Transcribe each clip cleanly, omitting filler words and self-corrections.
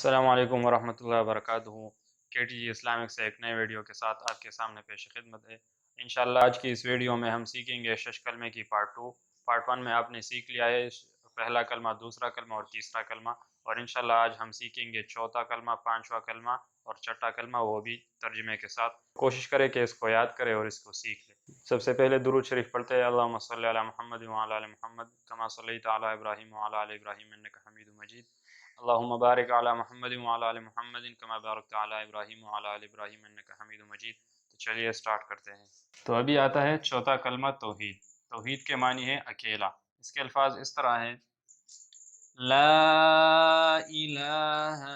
अस्सलामु अलैकुम वरहमतुल्लाहि वबरकातुहू। KTG इस्लामिक से एक नए वीडियो के साथ आपके सामने पेश खिदमत है। इंशाअल्लाह आज की इस वीडियो में हम सीखेंगे शश कलमे की पार्ट 2। पार्ट 1 में आपने सीख लिया है पहला कलमा, दूसरा कलमा और तीसरा कलमा, और इंशाअल्लाह आज हम सीखेंगे चौथा कलमा, पांचवा कलमा और छठा कलमा, वो भी तर्जुमे के साथ। कोशिश करें कि इसको याद करें और इसको सीख लें। सबसे पहले दुरूद शरीफ पढ़ते हैं। अल्लाहुम्मा सल्लि अला मुहम्मद व अला आलि मुहम्मद कमा सल्लैता अला इब्राहीम व अला आलि इब्राहीम इन्नका हमीदुम मजीद। अल्लाहुम्मा बारिक अला मुहम्मद व अला आलि मुहम्मद कमा बारकता अला इब्राहीम व अला आलि इब्राहीम इन्नका हमीदुम मजीद। तो चलिए स्टार्ट करते हैं। तो अभी आता है चौथा कलमा तौहीद। तौहीद के मानी है अकेला। इसके अल्फाज इस तरह हैं: ला इलाहा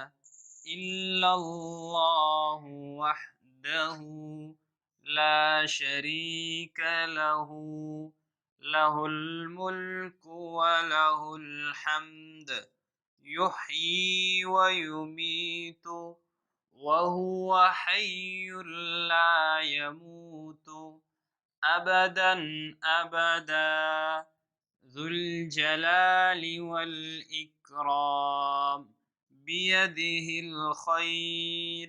इल्लल्लाहु वहदहु ला शरीक लहु लहुल मुल्कु व लहुल हम्द युह्यी व युमीतु व हुवा हय्युल ला यमूतु अबदन अबदा ज़ुल जलाली वल इकराम बियदिहिल खैर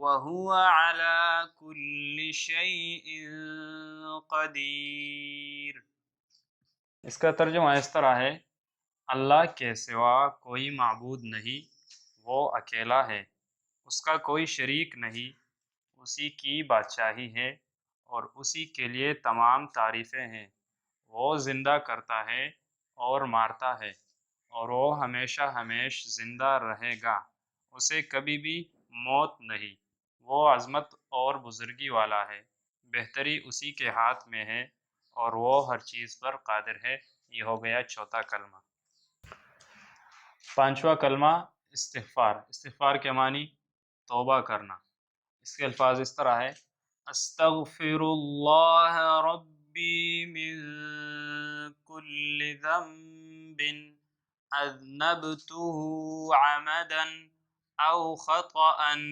व हुवा अला कुल्लि शैइन क़दीर। इसका तर्जुमा इस तरह है: अल्लाह के सिवा कोई माबूद नहीं, वो अकेला है, उसका कोई शरीक नहीं, उसी की बादशाही है और उसी के लिए तमाम तारीफ़ें हैं। वो ज़िंदा करता है और मारता है और वो हमेशा हमेश ज़िंदा रहेगा, उसे कभी भी मौत नहीं। वो अज़मत और बुज़ुर्गी वाला है, बेहतरी उसी के हाथ में है और वो हर चीज़ पर कादिर है। ये हो गया चौथा कलमा। पांचवा कलमा इस्तिग़फ़ार। इस्तिग़फ़ार के मानी तौबा करना। इसके अल्फाज इस तरह है: अस्तग़फ़िरुल्लाह रब्बी मिन कुल्लि ज़ंबिन अज़नबतुहु अमदन औ ख़तअन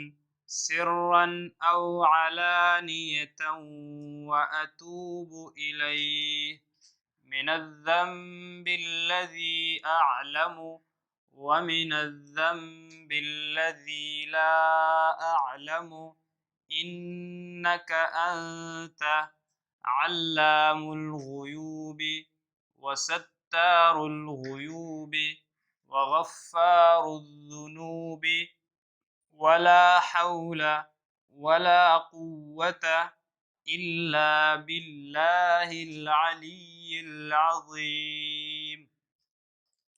सिर्रन औ अलानियतन व अतूबु इलैहि मिनज़्ज़ंबिल्लज़ी अअलमु व मिनज़्ज़ंबिल्लज़ी ला अअलमु इन्नका अंत अल्लामुल गुयूबि व सत्तारुल गुयूबि व गफ़्फ़ारुज़ ज़ुनूबि वला हौला वला कुव्वता इल्ला बिल्लाहिल अलिय्यिल अज़ीम।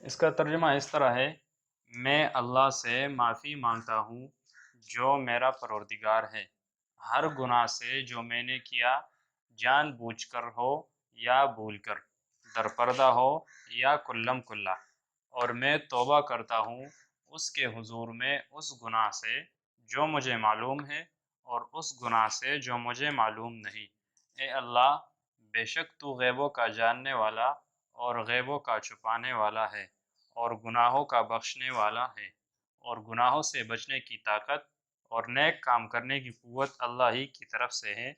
इसका तर्जुमा इस तरह है: मैं अल्लाह से माफ़ी मांगता हूँ जो मेरा परवरदिगार है, हर गुनाह से जो मैंने किया, जानबूझकर हो या भूलकर, दरपर्दा हो या कुल्लम कुल्ला, और मैं तौबा करता हूँ उसके हुजूर में उस गुनाह से जो मुझे मालूम है और उस गुनाह से जो मुझे मालूम नहीं। ए अल्लाह, बेशक तू गैबों का जानने वाला और गैबों का छुपाने वाला है और गुनाहों का बख्शने वाला है, और गुनाहों से बचने की ताकत और नेक काम करने की कुव्वत अल्लाह ही की तरफ से है,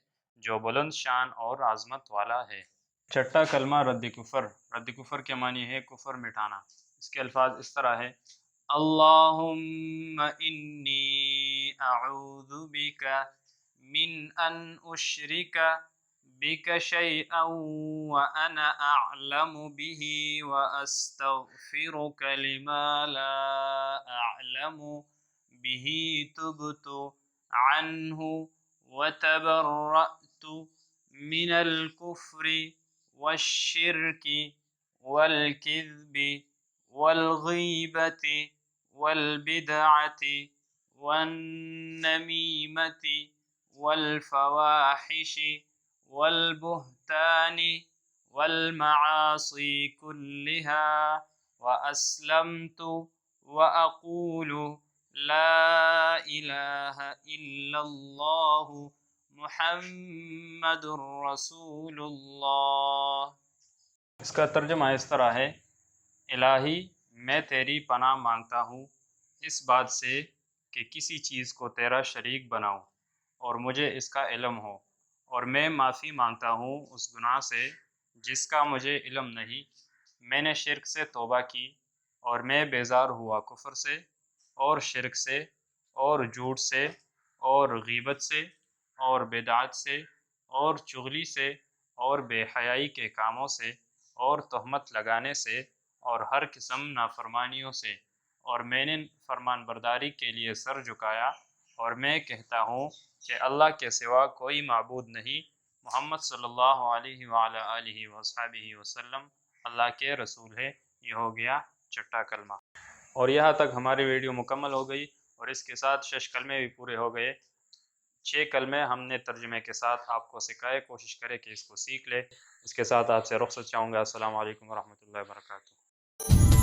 जो बुलंद शान और आज़मत वाला है। छठा कलमा रद्द कुफर। रद्द कुफर के मानी है कुफर मिटाना। इसके अल्फाज इस तरह है: अल्लाहुम्मा इन्नी अऊज़ु बिका मिन अन उश्रिका बिका शैअन व अना अअलमु बिही व अस्तग़फिरुका लिमा ला अअलमु बिही तुब्तु अन्हु व तबर्रअतु मिनल कुफ्रि वश्शिर्कि वल किज़्बि वल गीबति वल बिदअति वन नमीमति वल फवाहिशि वल बुहतानि वल मआसी कुल्लिहा व अस्लमतु व अक़ूलु ला इलाहा इल्लल्लाहु मुहम्मदुर रसूलुल्लाह। इसका तर्जुमा इस तरह है: इलाही, मैं तेरी पनाह मांगता हूँ इस बात से कि किसी चीज़ को तेरा शरीक बनाऊँ और मुझे इसका इल्म हो, और मैं माफ़ी मांगता हूँ उस गुनाह से जिसका मुझे इल्म नहीं। मैंने शिर्क से तौबा की और मैं बेजार हुआ कुफ्र से, और शिरक से और झूठ से और गीबत से और बिदअत से और चुगली से और बेहयाई के कामों से और तहमत लगाने से और हर किस्म नाफरमानियों से, और मैंने फरमान बरदारी के लिए सर झुकाया और मैं कहता हूँ कि अल्लाह के सिवा कोई माबूद नहीं, मोहम्मद सल्लल्लाहु अलैहि वसल्लम अल्लाह के रसूल है। ये हो गया छठा कलमा। और यहाँ तक हमारी वीडियो मुकम्मल हो गई और इसके साथ 6 कलमे भी पूरे हो गए। 6 कलमे हमने तर्जुमे के साथ आपको सिखाए, कोशिश करें कि इसको सीख ले। इसके साथ आपसे रुखसत चाहूँगा। अस्सलाम वालेकुम रहमतुल्लाहि व बरकातुहू।